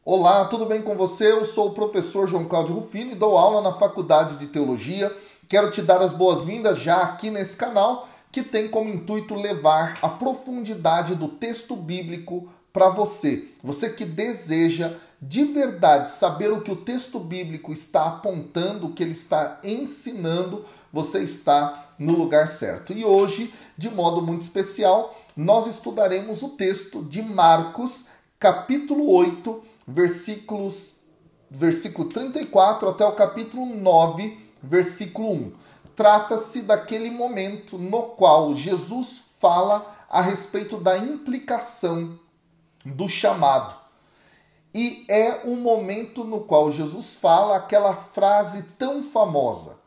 Olá, tudo bem com você? Eu sou o professor João Cláudio Rufini, dou aula na Faculdade de Teologia. Quero te dar as boas-vindas já aqui nesse canal, que tem como intuito levar a profundidade do texto bíblico para você. Você que deseja de verdade saber o que o texto bíblico está apontando, o que ele está ensinando, você está no lugar certo. E hoje, de modo muito especial, nós estudaremos o texto de Marcos, capítulo 8, versículo 34 até o capítulo 9, versículo 1. Trata-se daquele momento no qual Jesus fala a respeito da implicação do chamado. E é um momento no qual Jesus fala aquela frase tão famosa: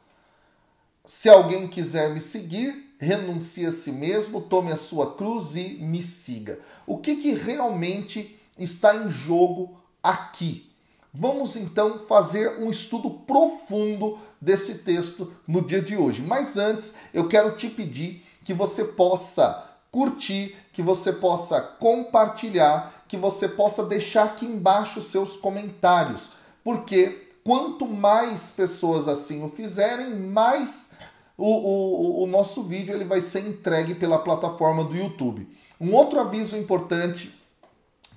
se alguém quiser me seguir, renuncie a si mesmo, tome a sua cruz e me siga. O que realmente está em jogo aqui? Vamos então fazer um estudo profundo desse texto no dia de hoje. Mas antes, eu quero te pedir que você possa curtir, que você possa compartilhar, que você possa deixar aqui embaixo seus comentários, porque quanto mais pessoas assim o fizerem, mais o nosso vídeo ele vai ser entregue pela plataforma do YouTube. Um outro aviso importante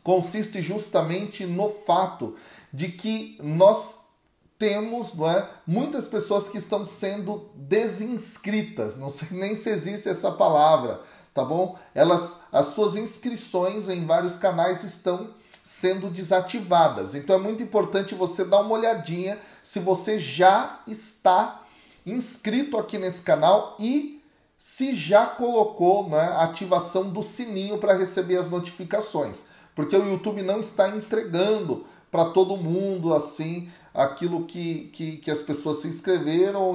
consiste justamente no fato de que nós temos, muitas pessoas que estão sendo desinscritas, não sei nem se existe essa palavra, tá bom? As suas inscrições em vários canais estão sendo desativadas. Então é muito importante você dar uma olhadinha se você já está inscrito aqui nesse canal e se já colocou a ativação do sininho para receber as notificações. Porque o YouTube não está entregando para todo mundo assim aquilo que as pessoas se inscreveram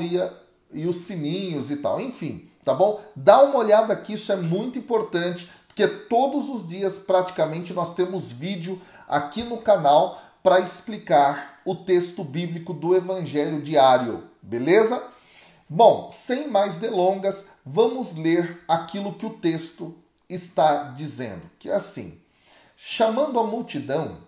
e os sininhos e tal. Enfim, tá bom? Dá uma olhada aqui, isso é muito importante, porque todos os dias praticamente nós temos vídeo aqui no canal para explicar o texto bíblico do Evangelho diário, beleza? Bom, sem mais delongas, vamos ler aquilo que o texto está dizendo, que é assim: chamando a multidão,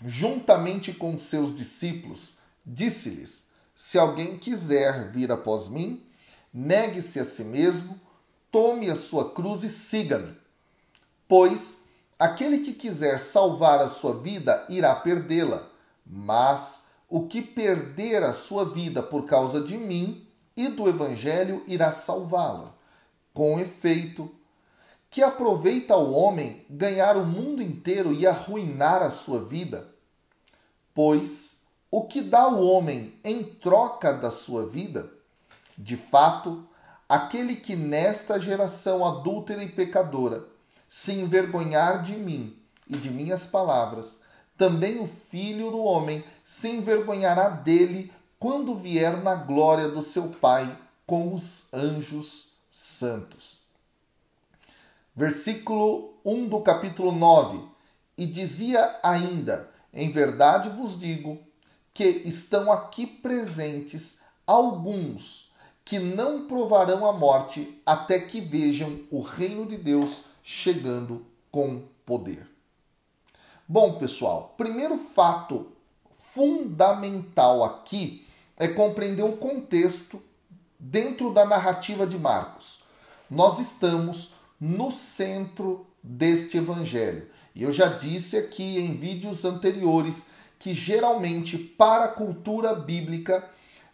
juntamente com seus discípulos, disse-lhes: se alguém quiser vir após mim, negue-se a si mesmo, tome a sua cruz e siga-me. Pois aquele que quiser salvar a sua vida irá perdê-la, mas o que perder a sua vida por causa de mim e do Evangelho irá salvá-la. Com efeito, que aproveita ao homem ganhar o mundo inteiro e arruinar a sua vida? Pois o que dá o homem em troca da sua vida? De fato, aquele que nesta geração adúltera e pecadora se envergonhar de mim e de minhas palavras, também o Filho do Homem se envergonhará dele quando vier na glória do seu Pai com os anjos santos. Versículo 1 do capítulo 9. E dizia ainda: em verdade vos digo que estão aqui presentes alguns que não provarão a morte até que vejam o reino de Deus chegando com poder. Bom, pessoal, primeiro fato fundamental aqui é compreender o contexto dentro da narrativa de Marcos. Nós estamos no centro deste evangelho. E eu já disse aqui em vídeos anteriores que geralmente para a cultura bíblica,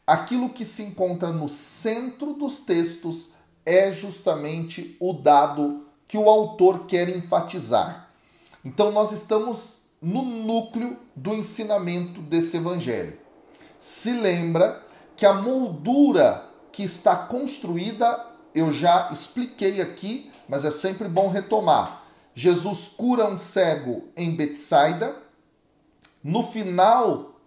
aquilo que se encontra no centro dos textos é justamente o dado que o autor quer enfatizar. Então nós estamos no núcleo do ensinamento desse evangelho. Se lembra que a moldura que está construída, eu já expliquei aqui, mas é sempre bom retomar. Jesus cura um cego em Betsaida. No final,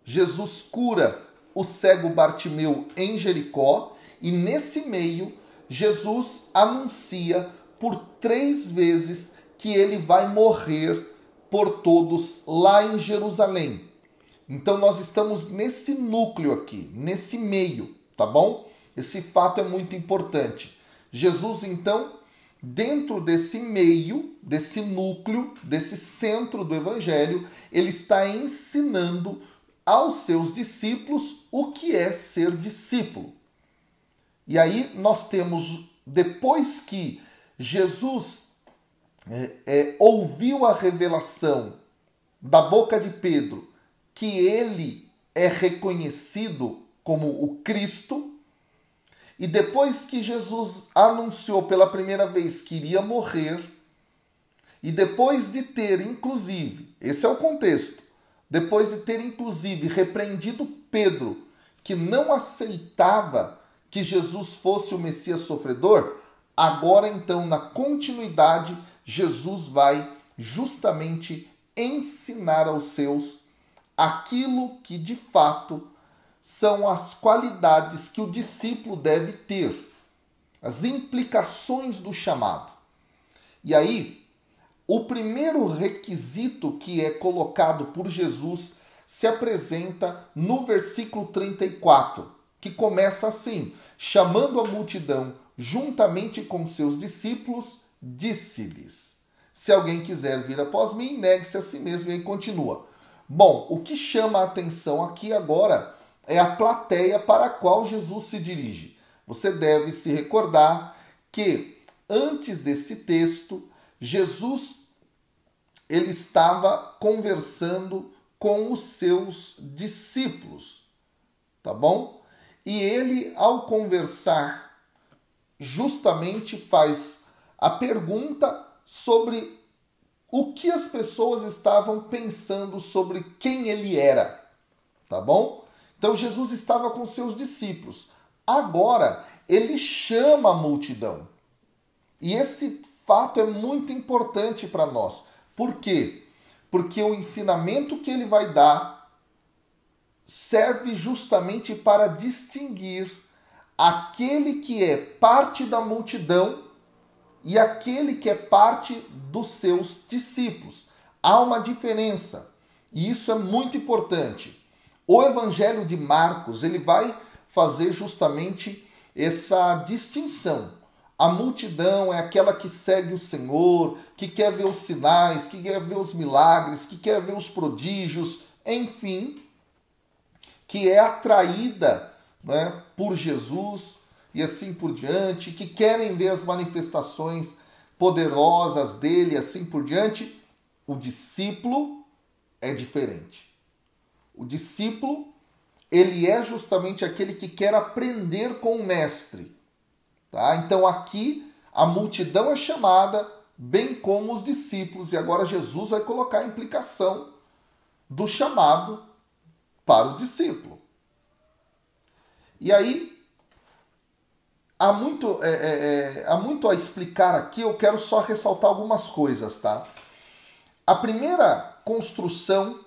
Jesus cura o cego Bartimeu em Jericó. E nesse meio, Jesus anuncia por 3 vezes que ele vai morrer por todos lá em Jerusalém. Então nós estamos nesse núcleo aqui, nesse meio, tá bom? Esse fato é muito importante. Jesus então dentro desse meio, desse núcleo, desse centro do evangelho, ele está ensinando aos seus discípulos o que é ser discípulo. E aí nós temos, depois que Jesus ouviu a revelação da boca de Pedro, que ele é reconhecido como o Cristo, e depois que Jesus anunciou pela primeira vez que iria morrer, e depois de ter, inclusive, esse é o contexto, depois de ter, inclusive, repreendido Pedro, que não aceitava que Jesus fosse o Messias sofredor, agora então, na continuidade, Jesus vai justamente ensinar aos seus aquilo que de fato são as qualidades que o discípulo deve ter, as implicações do chamado. E aí, o primeiro requisito que é colocado por Jesus se apresenta no versículo 34, que começa assim: chamando a multidão juntamente com seus discípulos, disse-lhes: se alguém quiser vir após mim, negue-se a si mesmo. E aí continua. Bom, o que chama a atenção aqui agora é a plateia para a qual Jesus se dirige. Você deve se recordar que antes desse texto, Jesus ele estava conversando com os seus discípulos, tá bom? E ele, ao conversar, justamente faz a pergunta sobre o que as pessoas estavam pensando sobre quem ele era, tá bom? Então Jesus estava com seus discípulos. Agora ele chama a multidão. E esse fato é muito importante para nós. Por quê? Porque o ensinamento que ele vai dar serve justamente para distinguir aquele que é parte da multidão e aquele que é parte dos seus discípulos. Há uma diferença, e isso é muito importante. O Evangelho de Marcos, ele vai fazer justamente essa distinção. A multidão é aquela que segue o Senhor, que quer ver os sinais, que quer ver os milagres, que quer ver os prodígios, enfim, que é atraída, né, por Jesus e assim por diante, que querem ver as manifestações poderosas dele e assim por diante. O discípulo é diferente. O discípulo, ele é justamente aquele que quer aprender com o mestre. Tá? Então aqui a multidão é chamada, bem como os discípulos. E agora Jesus vai colocar a implicação do chamado para o discípulo. E aí, há muito a explicar aqui, eu quero só ressaltar algumas coisas, tá? A primeira construção,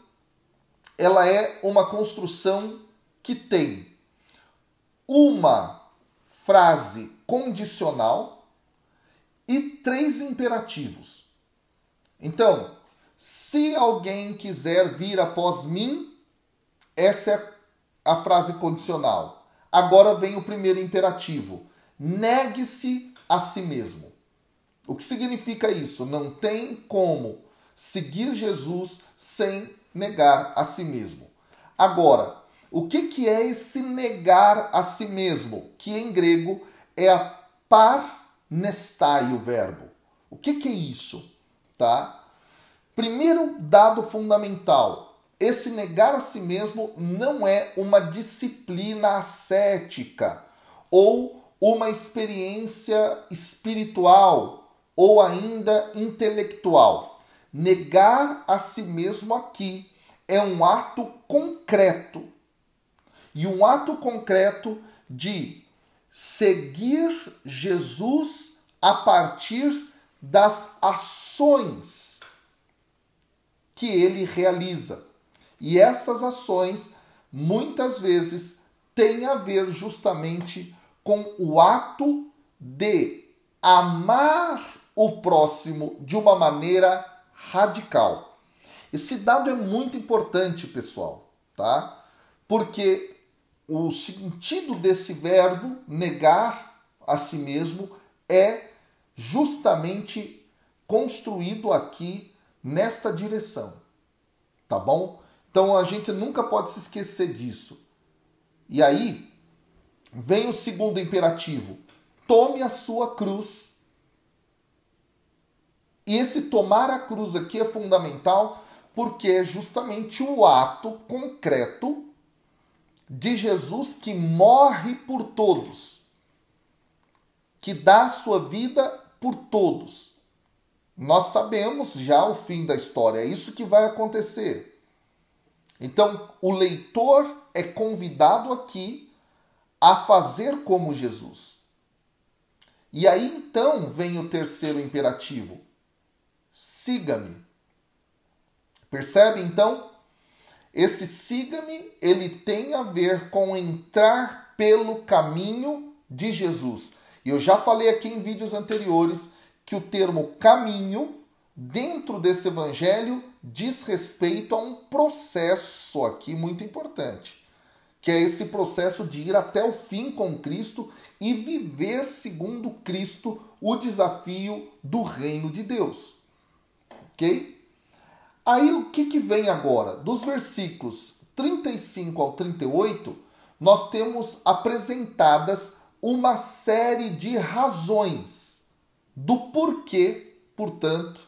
ela é uma construção que tem uma frase condicional e 3 imperativos. Então, se alguém quiser vir após mim, essa é a frase condicional. Agora vem o primeiro imperativo. Negue-se a si mesmo. O que significa isso? Não tem como seguir Jesus sem negar a si mesmo. Agora, o que é esse negar a si mesmo? Que em grego é a parnestai, o verbo. O que é isso? Tá? Primeiro dado fundamental. Esse negar a si mesmo não é uma disciplina ascética ou uma experiência espiritual ou ainda intelectual. Negar a si mesmo aqui é um ato concreto. E um ato concreto de seguir Jesus a partir das ações que ele realiza. E essas ações, muitas vezes, têm a ver justamente com o ato de amar o próximo de uma maneira radical. Esse dado é muito importante, pessoal, tá? Porque o sentido desse verbo, negar a si mesmo, é justamente construído aqui nesta direção, tá bom? Então a gente nunca pode se esquecer disso. E aí vem o segundo imperativo: tome a sua cruz. E esse tomar a cruz aqui é fundamental porque é justamente o ato concreto de Jesus que morre por todos, que dá a sua vida por todos. Nós sabemos já o fim da história, é isso que vai acontecer. Então, o leitor é convidado aqui a fazer como Jesus. E aí, então, vem o terceiro imperativo: siga-me. Percebe, então? Esse siga-me, ele tem a ver com entrar pelo caminho de Jesus. E eu já falei aqui em vídeos anteriores que o termo caminho, dentro desse evangelho, diz respeito a um processo aqui muito importante, que é esse processo de ir até o fim com Cristo e viver segundo Cristo o desafio do reino de Deus. Ok? Aí o que vem agora? Dos versículos 35 ao 38, nós temos apresentadas uma série de razões do porquê, portanto,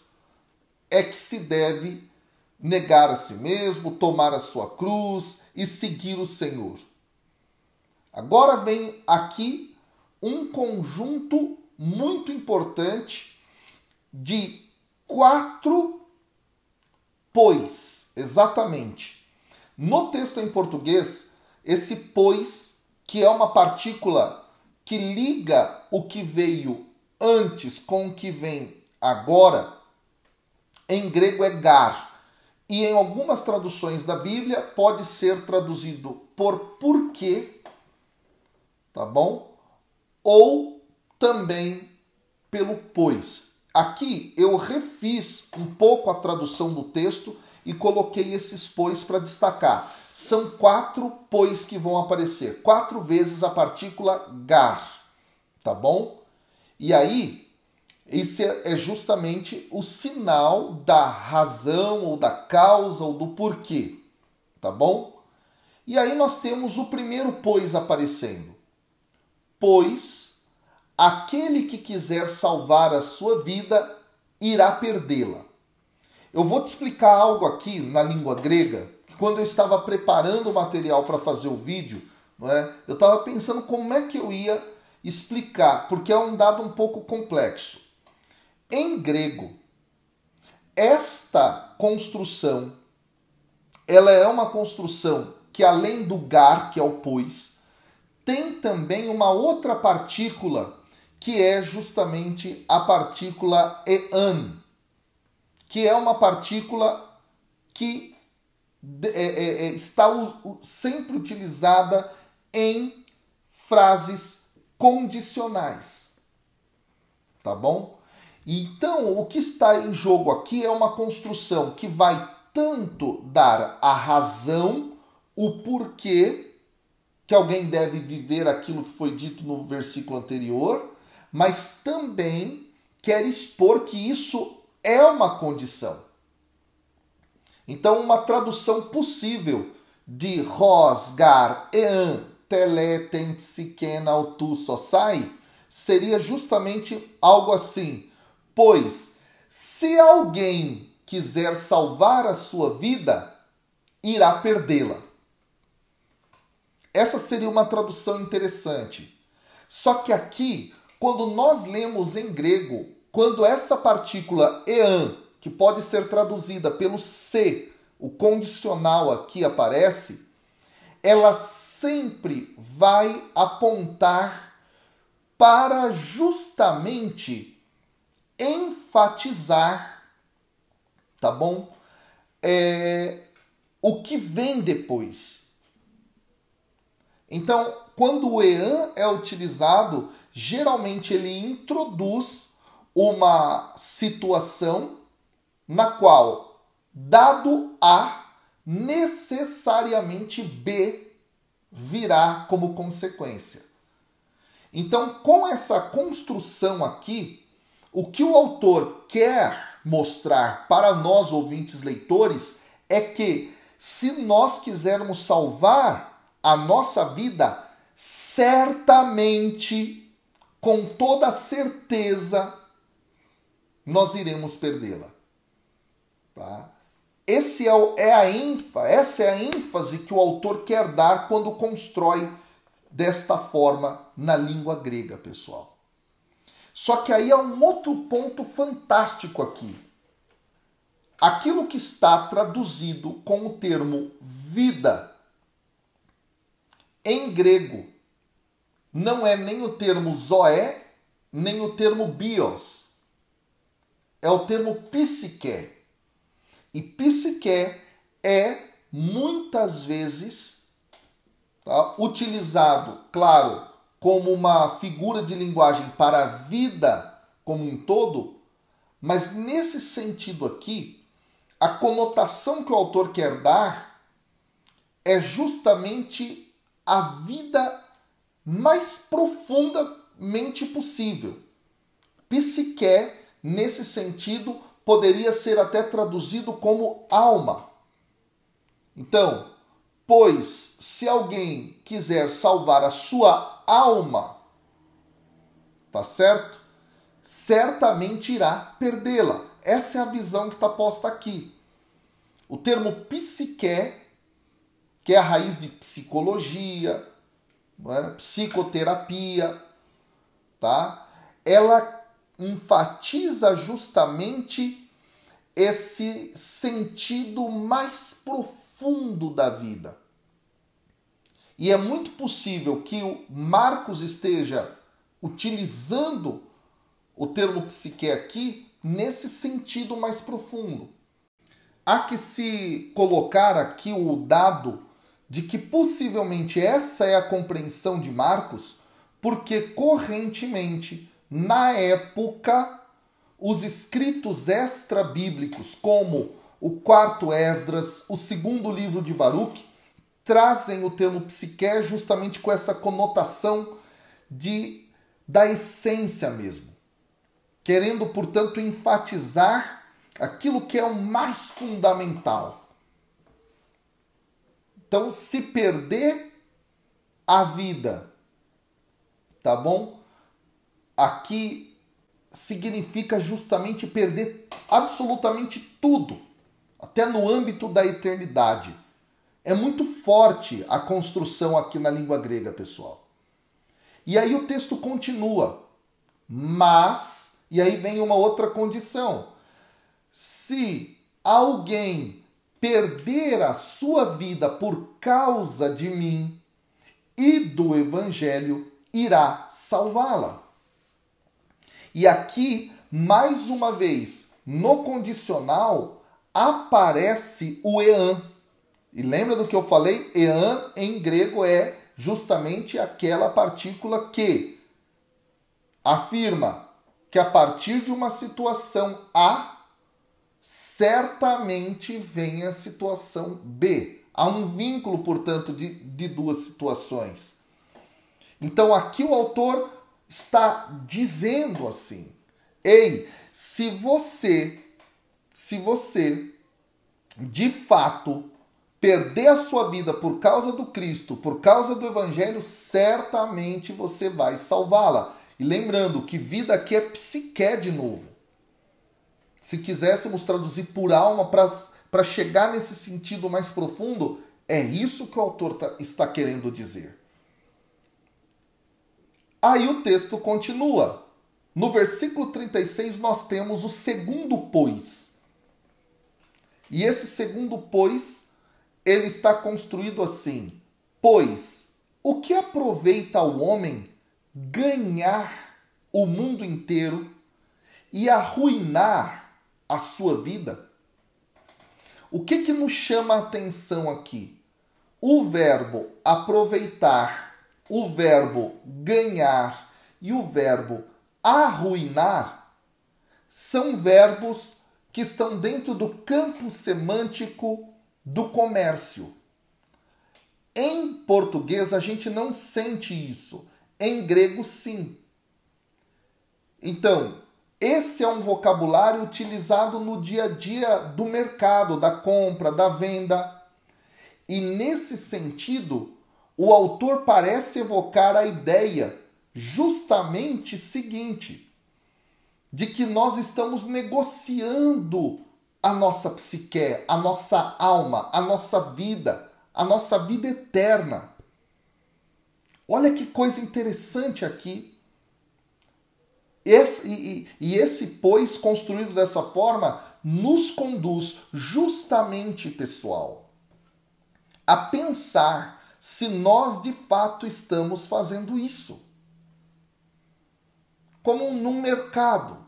é que se deve negar a si mesmo, tomar a sua cruz e seguir o Senhor. Agora vem aqui um conjunto muito importante de 4 pois, exatamente. No texto em português, esse pois, que é uma partícula que liga o que veio antes com o que vem agora, em grego é gar. E em algumas traduções da Bíblia pode ser traduzido por porquê, tá bom? Ou também pelo pois. Aqui eu refiz um pouco a tradução do texto e coloquei esses pois para destacar. São 4 pois que vão aparecer. 4 vezes a partícula gar, tá bom? E aí, esse é justamente o sinal da razão, ou da causa, ou do porquê, tá bom? E aí nós temos o primeiro pois aparecendo. Pois aquele que quiser salvar a sua vida irá perdê-la. Eu vou te explicar algo aqui na língua grega. Quando eu estava preparando o material para fazer o vídeo, não é? Eu estava pensando como é que eu ia explicar, porque é um dado um pouco complexo. Em grego, esta construção, ela é uma construção que, além do gar, que é o pois, tem também uma outra partícula, que é justamente a partícula ean, que é uma partícula que está sempre utilizada em frases condicionais. Tá bom? Então, o que está em jogo aqui é uma construção que vai tanto dar a razão, o porquê que alguém deve viver aquilo que foi dito no versículo anterior, mas também quer expor que isso é uma condição. Então, uma tradução possível de ros, gar, ean, tele, tem, psiken, autu, sosai, seria justamente algo assim. Pois, se alguém quiser salvar a sua vida, irá perdê-la. Essa seria uma tradução interessante. Só que aqui, quando nós lemos em grego, quando essa partícula ean, que pode ser traduzida pelo se, o condicional aqui aparece, ela sempre vai apontar para justamente enfatizar, tá bom? O que vem depois. Então, quando o ean é utilizado, geralmente ele introduz uma situação na qual, dado A, necessariamente B virá como consequência. Então, com essa construção aqui, O que o autor quer mostrar para nós, ouvintes leitores, é que se nós quisermos salvar a nossa vida, certamente, com toda certeza, nós iremos perdê-la. Tá? Essa é a ênfase que o autor quer dar quando constrói desta forma na língua grega, pessoal. Só que aí há um outro ponto fantástico aqui. Aquilo que está traduzido com o termo vida em grego não é nem o termo zoé, nem o termo bios. É o termo psique. E psique é muitas vezes, tá, utilizado, claro, como uma figura de linguagem para a vida como um todo, mas nesse sentido aqui, a conotação que o autor quer dar é justamente a vida mais profundamente possível. Psique, nesse sentido, poderia ser até traduzido como alma. Então, pois se alguém quiser salvar a sua alma, tá certo? Certamente irá perdê-la. Essa é a visão que está posta aqui. O termo psique, que é a raiz de psicologia, né, psicoterapia, tá? Ela enfatiza justamente esse sentido mais profundo da vida. E é muito possível que o Marcos esteja utilizando o termo psique aqui nesse sentido mais profundo. Há que se colocar aqui o dado de que possivelmente essa é a compreensão de Marcos, porque correntemente, na época, os escritos extra-bíblicos, como o quarto Esdras, o segundo livro de Baruque, trazem o termo psique justamente com essa conotação da essência mesmo. Querendo, portanto, enfatizar aquilo que é o mais fundamental. Então, se perder a vida, tá bom? Aqui significa justamente perder absolutamente tudo, até no âmbito da eternidade. É muito forte a construção aqui na língua grega, pessoal. E aí o texto continua. Mas, e aí vem uma outra condição. Se alguém perder a sua vida por causa de mim e do evangelho, irá salvá-la. E aqui, mais uma vez, no condicional, aparece o ean. E lembra do que eu falei? Ean em grego é justamente aquela partícula que afirma que a partir de uma situação A, certamente vem a situação B. Há um vínculo, portanto, de duas situações. Então aqui o autor está dizendo assim: ei, se você de fato perder a sua vida por causa do Cristo, por causa do Evangelho, certamente você vai salvá-la. E lembrando que vida aqui é psique de novo. Se quiséssemos traduzir por alma para chegar nesse sentido mais profundo, é isso que o autor está querendo dizer. Aí o texto continua. No versículo 36 nós temos o segundo pois. E esse segundo pois, ele está construído assim: pois o que aproveita ao homem ganhar o mundo inteiro e arruinar a sua vida? O que nos chama a atenção aqui? O verbo aproveitar, o verbo ganhar e o verbo arruinar são verbos que estão dentro do campo semântico do comércio. Em português a gente não sente isso, em grego sim. Então, Esse é um vocabulário utilizado no dia a dia do mercado, da compra, da venda. E nesse sentido, o autor parece evocar a ideia justamente seguinte, de que nós estamos negociando a nossa psique, a nossa alma, a nossa vida eterna. Olha que coisa interessante aqui. Esse, pois, construído dessa forma, nos conduz justamente, pessoal, a pensar se nós de fato estamos fazendo isso. Como num mercado,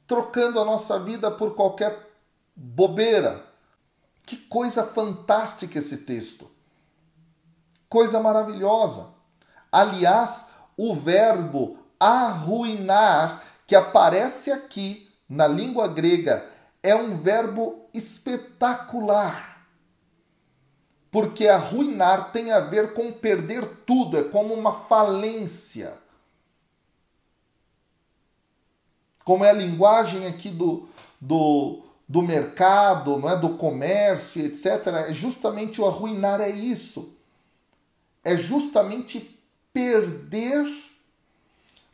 trocando a nossa vida por qualquer bobeira. Que coisa fantástica esse texto. Coisa maravilhosa. Aliás, o verbo arruinar, que aparece aqui na língua grega, é um verbo espetacular. Porque arruinar tem a ver com perder tudo, é como uma falência. Como é a linguagem aqui do mercado, não é? Do comércio, etc. É justamente o arruinar, é isso. É justamente perder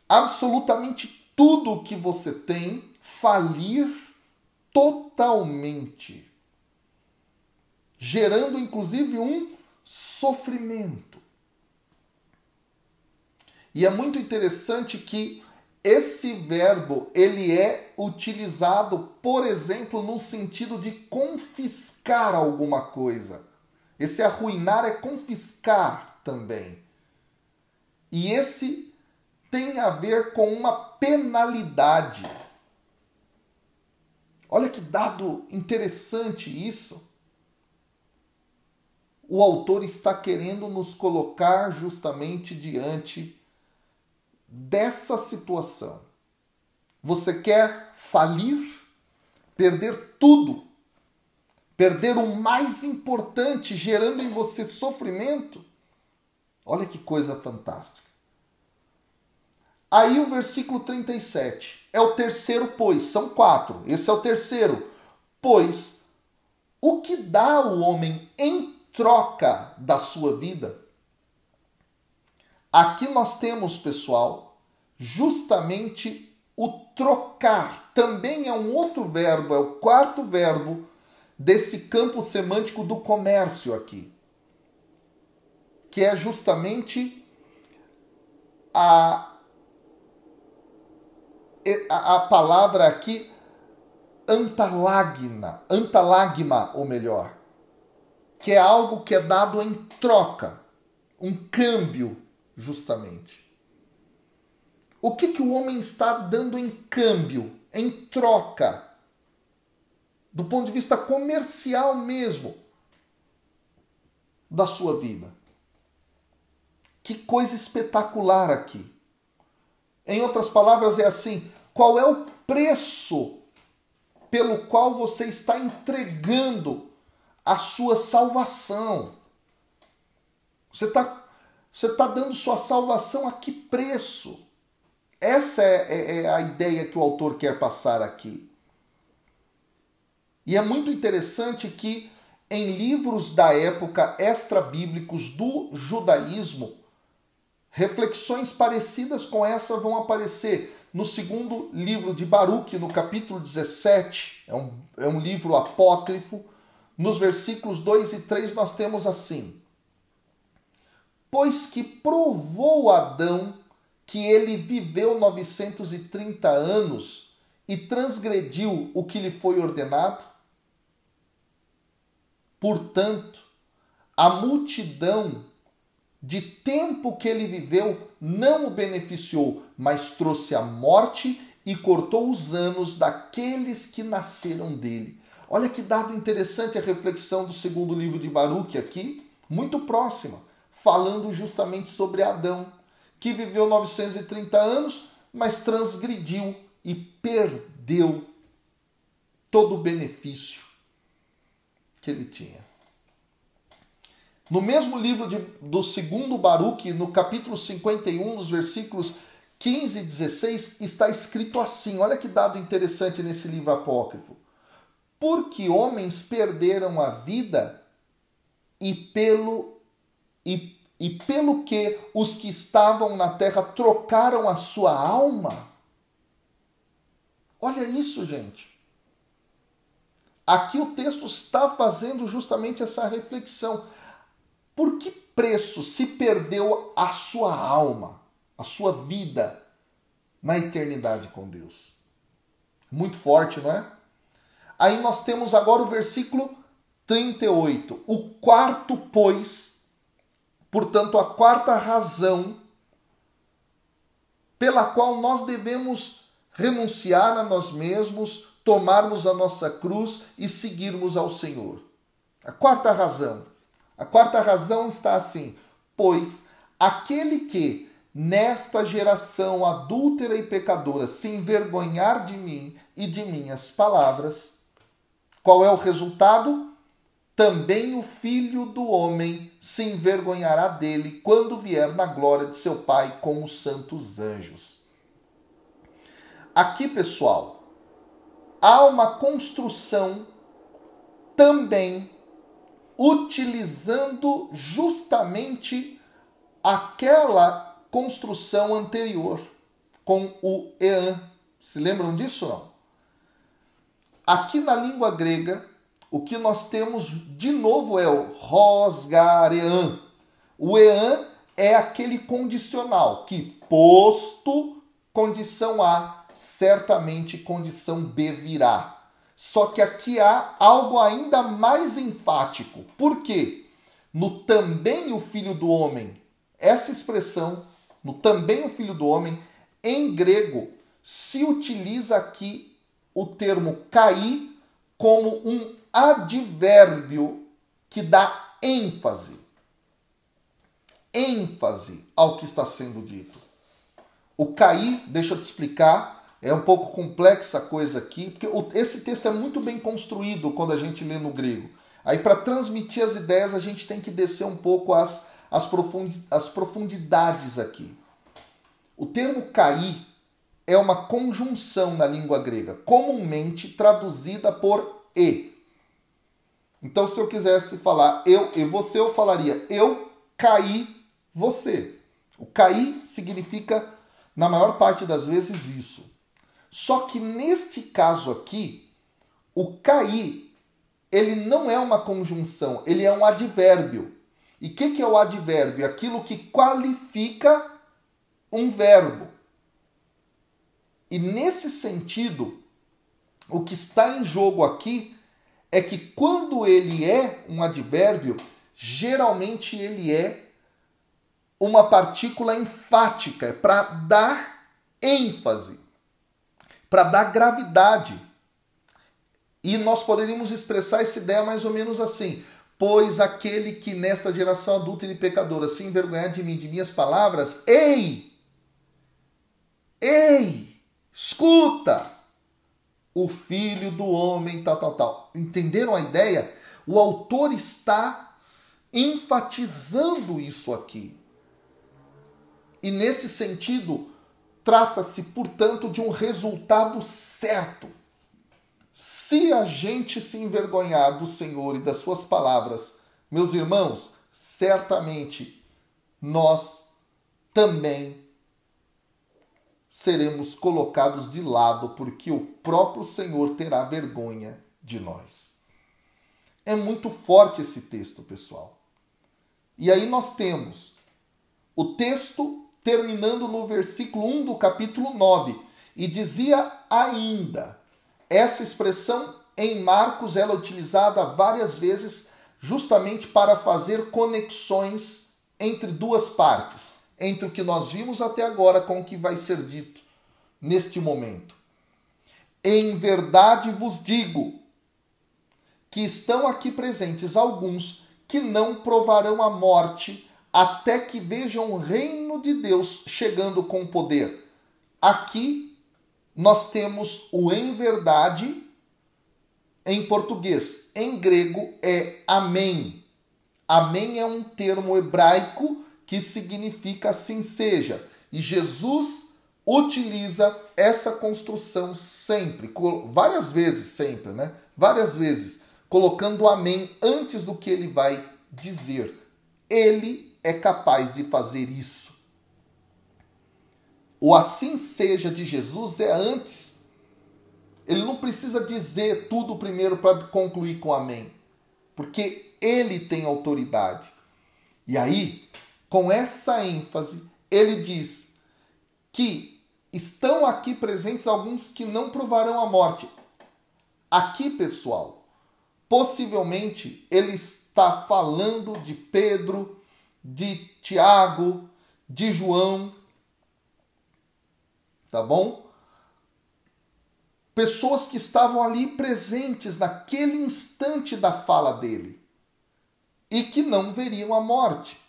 absolutamente tudo o que você tem, falir totalmente, gerando inclusive um sofrimento. E é muito interessante que esse verbo, ele é utilizado, por exemplo, no sentido de confiscar alguma coisa. Esse arruinar é confiscar também. E esse tem a ver com uma penalidade. Olha que dado interessante isso. O autor está querendo nos colocar justamente diante dessa situação. Você quer falir? Perder tudo? Perder o mais importante, gerando em você sofrimento? Olha que coisa fantástica. Aí o versículo 37. É o terceiro pois. São 4. Esse é o terceiro. Pois, o que dá o homem em troca da sua vida? Aqui nós temos, pessoal, justamente o trocar. Também é um outro verbo, é o quarto verbo desse campo semântico do comércio aqui. Que é justamente a palavra aqui antalagma, ou melhor, que é algo que é dado em troca, um câmbio, justamente. O que o homem está dando em câmbio, em troca, do ponto de vista comercial mesmo, da sua vida? Que coisa espetacular aqui. Em outras palavras, é assim: qual é o preço pelo qual você está entregando a sua salvação? Você está dando sua salvação a que preço? Essa é a ideia que o autor quer passar aqui. E é muito interessante que em livros da época extra-bíblicos do judaísmo, reflexões parecidas com essa vão aparecer no segundo livro de Baruque, no capítulo 17. É um livro apócrifo. Nos versículos 2 e 3 nós temos assim: pois que provou Adão que ele viveu 930 anos e transgrediu o que lhe foi ordenado? Portanto, a multidão de tempo que ele viveu não o beneficiou, mas trouxe a morte e cortou os anos daqueles que nasceram dele. Olha que dado interessante a reflexão do segundo livro de Baruque aqui, muito próxima, falando justamente sobre Adão, que viveu 930 anos, mas transgrediu e perdeu todo o benefício que ele tinha. No mesmo livro do segundo Baruque, no capítulo 51, nos versículos 15 e 16 está escrito assim, olha que dado interessante nesse livro apócrifo. Porque homens perderam a vida e pelo que os que estavam na terra trocaram a sua alma. Olha isso, gente. Aqui o texto está fazendo justamente essa reflexão. Por que preço se perdeu a sua alma, a sua vida na eternidade com Deus? Muito forte, não é? Aí nós temos agora o versículo 38. O quarto, pois, portanto, a quarta razão pela qual nós devemos renunciar a nós mesmos, tomarmos a nossa cruz e seguirmos ao Senhor. A quarta razão está assim: pois aquele que nesta geração adúltera e pecadora se envergonhar de mim e de minhas palavras, qual é o resultado? Também o Filho do Homem se envergonhará dele quando vier na glória de seu Pai com os santos anjos. Aqui, pessoal, há uma construção também utilizando justamente aquela construção anterior com o ean. Se lembram disso ou não? Aqui na língua grega, o que nós temos de novo é o rosgarean. O ean é aquele condicional que, posto condição A, certamente condição B virá. Só que aqui há algo ainda mais enfático. Por quê? No também o Filho do Homem, essa expressão, no também o Filho do Homem, em grego, se utiliza aqui o termo kai como um advérbio que dá ênfase ao que está sendo dito. O kai, deixa eu te explicar, é um pouco complexa a coisa aqui, porque esse texto é muito bem construído quando a gente lê no grego. Aí, para transmitir as ideias, a gente tem que descer um pouco as profundidades aqui. O termo kai é uma conjunção na língua grega, comumente traduzida por e. Então, se eu quisesse falar eu e você, eu falaria eu caí você. O cair significa, na maior parte das vezes, isso. Só que neste caso aqui, o cair, ele não é uma conjunção, ele é um advérbio. E o que é o advérbio? Aquilo que qualifica um verbo. E nesse sentido, o que está em jogo aqui é que quando ele é um advérbio, geralmente ele é uma partícula enfática, é para dar ênfase, para dar gravidade. E nós poderíamos expressar essa ideia mais ou menos assim: pois aquele que nesta geração adúltera e pecadora se envergonhar de mim, de minhas palavras, ei, escuta, o Filho do Homem, tal. Entenderam a ideia? O autor está enfatizando isso aqui. E nesse sentido, trata-se, portanto, de um resultado certo. Se a gente se envergonhar do Senhor e das suas palavras, meus irmãos, certamente nós também seremos colocados de lado, porque o próprio Senhor terá vergonha de nós. É muito forte esse texto, pessoal. E aí nós temos o texto terminando no versículo 1 do capítulo 9. E dizia ainda, essa expressão em Marcos ela é utilizada várias vezes justamente para fazer conexões entre duas partes, entre o que nós vimos até agora com o que vai ser dito neste momento. Em verdade vos digo que estão aqui presentes alguns que não provarão a morte até que vejam o reino de Deus chegando com poder. Aqui nós temos o em verdade em português. Em grego é amém. Amém é um termo hebraico que significa assim seja. E Jesus utiliza essa construção sempre, várias vezes sempre, né? Várias vezes, colocando o amém antes do que ele vai dizer. Ele é capaz de fazer isso. O assim seja de Jesus é antes. Ele não precisa dizer tudo primeiro para concluir com amém, porque ele tem autoridade. E aí, com essa ênfase, ele diz que estão aqui presentes alguns que não provarão a morte. Aqui, pessoal, possivelmente ele está falando de Pedro, de Tiago, de João, tá bom? Pessoas que estavam ali presentes naquele instante da fala dele e que não veriam a morte,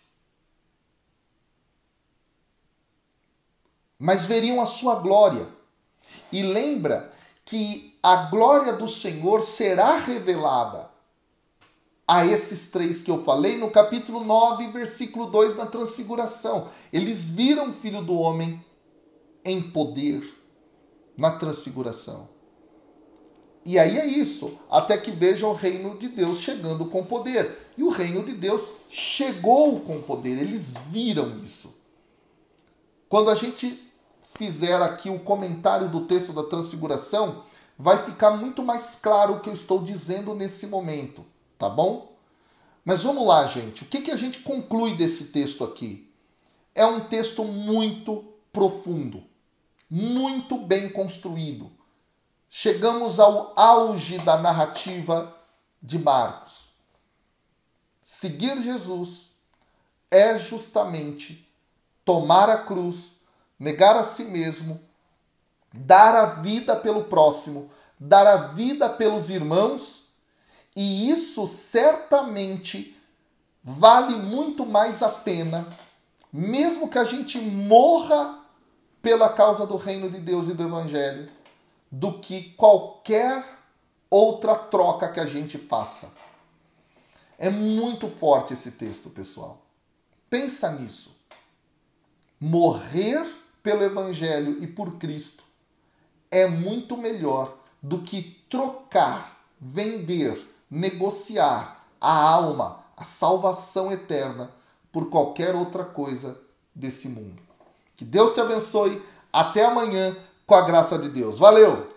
mas veriam a sua glória. E lembra que a glória do Senhor será revelada a esses três que eu falei no capítulo 9, versículo 2, na transfiguração. Eles viram o Filho do Homem em poder na transfiguração. E aí é isso, até que vejam o reino de Deus chegando com poder. E o reino de Deus chegou com poder, eles viram isso. Quando a gente fizer aqui o comentário do texto da transfiguração, vai ficar muito mais claro o que eu estou dizendo nesse momento, tá bom? Mas vamos lá, gente. O que a gente conclui desse texto aqui? É um texto muito profundo, muito bem construído. Chegamos ao auge da narrativa de Marcos. Seguir Jesus é justamente tomar a cruz, negar a si mesmo, dar a vida pelo próximo, dar a vida pelos irmãos, e isso certamente vale muito mais a pena, mesmo que a gente morra pela causa do reino de Deus e do Evangelho, do que qualquer outra troca que a gente faça. É muito forte esse texto, pessoal. Pensa nisso. Morrer pelo Evangelho e por Cristo é muito melhor do que trocar, vender, negociar a alma, a salvação eterna por qualquer outra coisa desse mundo. Que Deus te abençoe. Até amanhã, com a graça de Deus. Valeu!